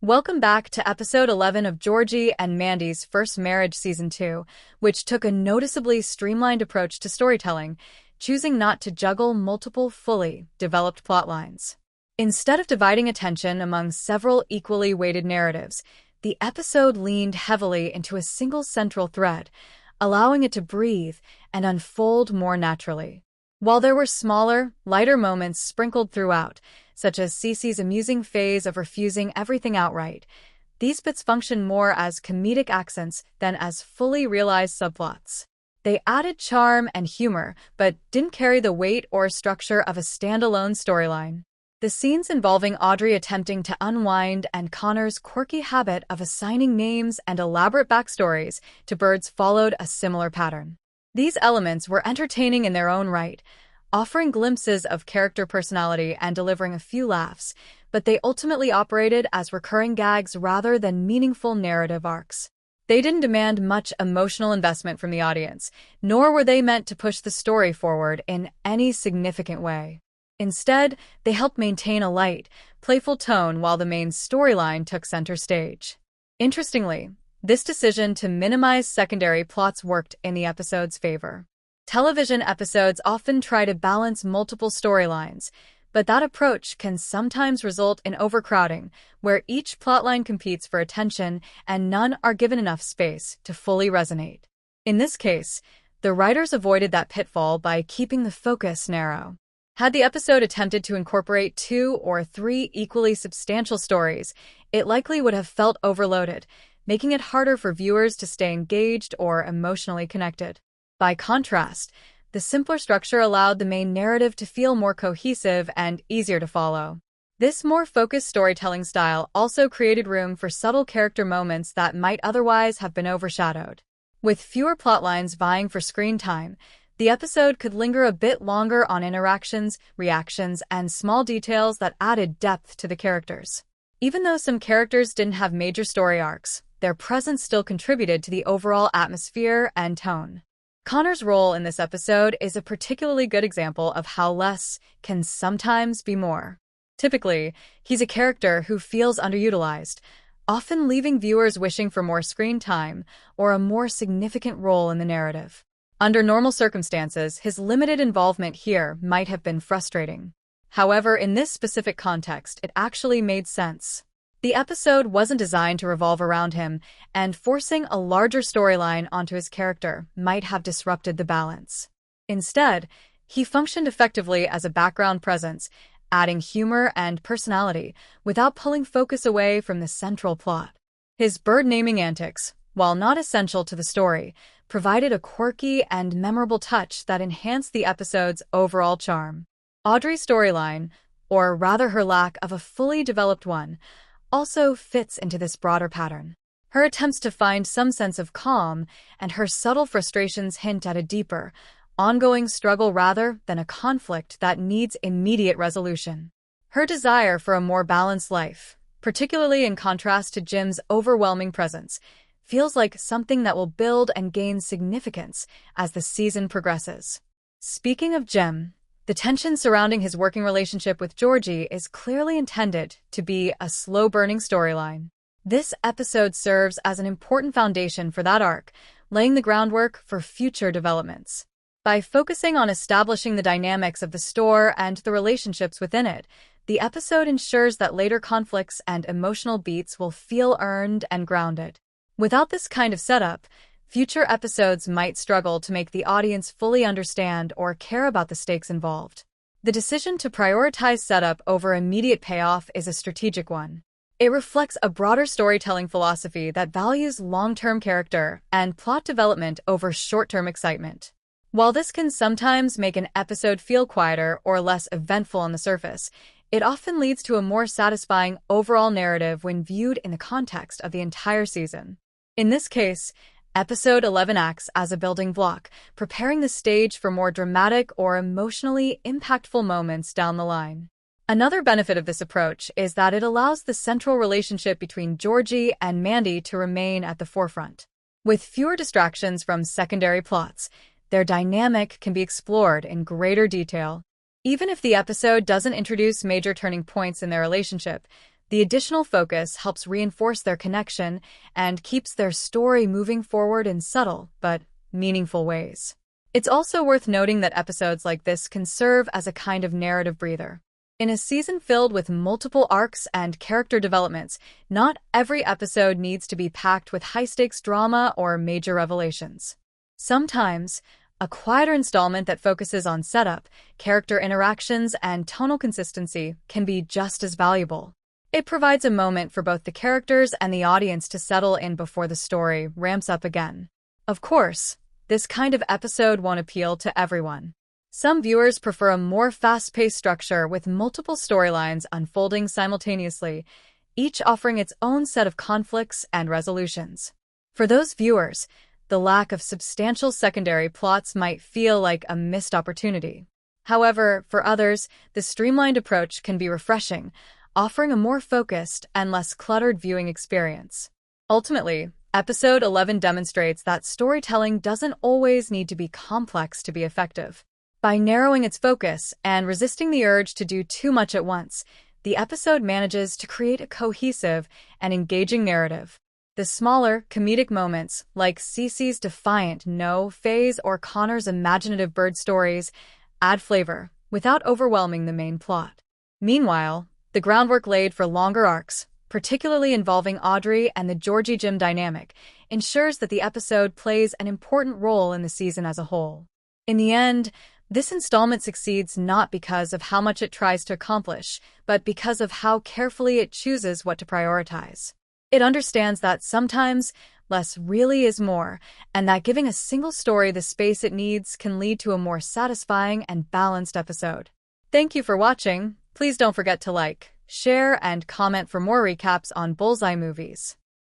Welcome back to episode 11 of Georgie and Mandy's First Marriage Season 2, which took a noticeably streamlined approach to storytelling, choosing not to juggle multiple fully developed plotlines. Instead of dividing attention among several equally weighted narratives, the episode leaned heavily into a single central thread, allowing it to breathe and unfold more naturally. While there were smaller, lighter moments sprinkled throughout, such as Cece's amusing phase of refusing everything outright, these bits function more as comedic accents than as fully realized subplots. They added charm and humor, but didn't carry the weight or structure of a standalone storyline. The scenes involving Audrey attempting to unwind and Connor's quirky habit of assigning names and elaborate backstories to birds followed a similar pattern. These elements were entertaining in their own right, offering glimpses of character personality and delivering a few laughs, but they ultimately operated as recurring gags rather than meaningful narrative arcs. They didn't demand much emotional investment from the audience, nor were they meant to push the story forward in any significant way. Instead, they helped maintain a light, playful tone while the main storyline took center stage. Interestingly, this decision to minimize secondary plots worked in the episode's favor. Television episodes often try to balance multiple storylines, but that approach can sometimes result in overcrowding, where each plotline competes for attention and none are given enough space to fully resonate. In this case, the writers avoided that pitfall by keeping the focus narrow. Had the episode attempted to incorporate 2 or 3 equally substantial stories, it likely would have felt overloaded, making it harder for viewers to stay engaged or emotionally connected. By contrast, the simpler structure allowed the main narrative to feel more cohesive and easier to follow. This more focused storytelling style also created room for subtle character moments that might otherwise have been overshadowed. With fewer plotlines vying for screen time, the episode could linger a bit longer on interactions, reactions, and small details that added depth to the characters. Even though some characters didn't have major story arcs, their presence still contributed to the overall atmosphere and tone. Connor's role in this episode is a particularly good example of how less can sometimes be more. Typically, he's a character who feels underutilized, often leaving viewers wishing for more screen time or a more significant role in the narrative. Under normal circumstances, his limited involvement here might have been frustrating. However, in this specific context, it actually made sense. The episode wasn't designed to revolve around him, and forcing a larger storyline onto his character might have disrupted the balance. Instead, he functioned effectively as a background presence, adding humor and personality without pulling focus away from the central plot. His bird-naming antics, while not essential to the story, provided a quirky and memorable touch that enhanced the episode's overall charm. Audrey's storyline, or rather her lack of a fully developed one, also fits into this broader pattern. Her attempts to find some sense of calm and her subtle frustrations hint at a deeper, ongoing struggle rather than a conflict that needs immediate resolution. Her desire for a more balanced life, particularly in contrast to Jim's overwhelming presence, feels like something that will build and gain significance as the season progresses. Speaking of Jim, the tension surrounding his working relationship with Georgie is clearly intended to be a slow-burning storyline. This episode serves as an important foundation for that arc, laying the groundwork for future developments. By focusing on establishing the dynamics of the store and the relationships within it, the episode ensures that later conflicts and emotional beats will feel earned and grounded. Without this kind of setup, future episodes might struggle to make the audience fully understand or care about the stakes involved. The decision to prioritize setup over immediate payoff is a strategic one. It reflects a broader storytelling philosophy that values long-term character and plot development over short-term excitement. While this can sometimes make an episode feel quieter or less eventful on the surface, it often leads to a more satisfying overall narrative when viewed in the context of the entire season. In this case, Episode 11 acts as a building block, preparing the stage for more dramatic or emotionally impactful moments down the line. Another benefit of this approach is that it allows the central relationship between Georgie and Mandy to remain at the forefront. With fewer distractions from secondary plots, their dynamic can be explored in greater detail. Even if the episode doesn't introduce major turning points in their relationship, The additional focus helps reinforce their connection and keeps their story moving forward in subtle but meaningful ways. It's also worth noting that episodes like this can serve as a kind of narrative breather. In a season filled with multiple arcs and character developments, not every episode needs to be packed with high-stakes drama or major revelations. Sometimes, a quieter installment that focuses on setup, character interactions, and tonal consistency can be just as valuable. It provides a moment for both the characters and the audience to settle in before the story ramps up again. Of course, this kind of episode won't appeal to everyone. Some viewers prefer a more fast-paced structure with multiple storylines unfolding simultaneously, each offering its own set of conflicts and resolutions. For those viewers, the lack of substantial secondary plots might feel like a missed opportunity. However, for others, the streamlined approach can be refreshing, offering a more focused and less cluttered viewing experience. Ultimately, Episode 11 demonstrates that storytelling doesn't always need to be complex to be effective. By narrowing its focus and resisting the urge to do too much at once, the episode manages to create a cohesive and engaging narrative. The smaller, comedic moments, like Cece's defiant no phase or Connor's imaginative bird stories, add flavor without overwhelming the main plot. Meanwhile, the groundwork laid for longer arcs, particularly involving Audrey and the Georgie Jim dynamic, ensures that the episode plays an important role in the season as a whole. In the end, this installment succeeds not because of how much it tries to accomplish, but because of how carefully it chooses what to prioritize. It understands that sometimes less really is more, and that giving a single story the space it needs can lead to a more satisfying and balanced episode. Thank you for watching. Please don't forget to like, share, and comment for more recaps on Bullseye movies.